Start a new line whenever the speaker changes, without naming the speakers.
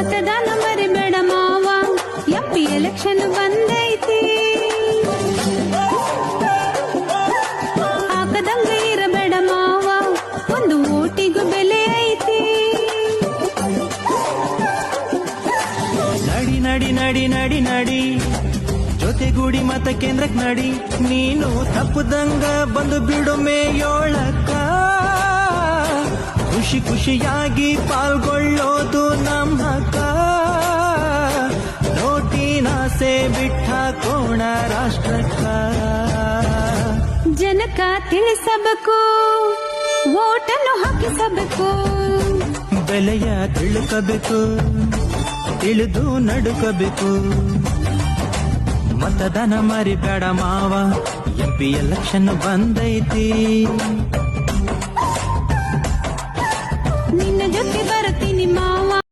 ಮತದಾನ ಮರಿಬೇಡ ಮಾವ, ಎಂಪಿ ಎಲೆಕ್ಷನ್ ಬಂದೈತಿ. ಹಾಕದಂಗ ಇರಬೇಡ ಮಾವ, ಒಂದು ಓಟಿಗೂ ಬೆಲೆ ಐತಿ.
ನಡಿ ನಡಿ ನಡಿ ನಡಿ ನಡಿ ಜೊತೆಗೂಡಿ ಮತ ಕೇಂದ್ರಕ್ ನಡಿ, ನೀನು ತಪ್ಪದಂಗ ಬಂದು ಬಿಡು ಮೇಯೋಳಕ್ಕ. ಖುಷಿ ಖುಷಿಯಾಗಿ ಪಾಲ್ಗೊಳ್ಳೋದು ನಮ್ಮ ಹಕ್ಕ. ನೋಟಿನಾಸೆ ಬಿಟ್ಟಾಕೋಣ ರಾಷ್ಟ್ರಕ್ಕ.
ಜನಕ ತಿಳಿಸಬೇಕು, ಓಟನ್ನು ಹಾಕಿಸಬೇಕು.
ಬೆಲೆಯ ತಿಳ್ಕಬೇಕು, ತಿಳಿದು ನಡುಕಬೇಕು. ಮತದಾನ ಮರಿಬೇಡ ಮಾವ, ಎಂಪಿ ಎಲೆಕ್ಷನ್ ಬಂದೈತಿ.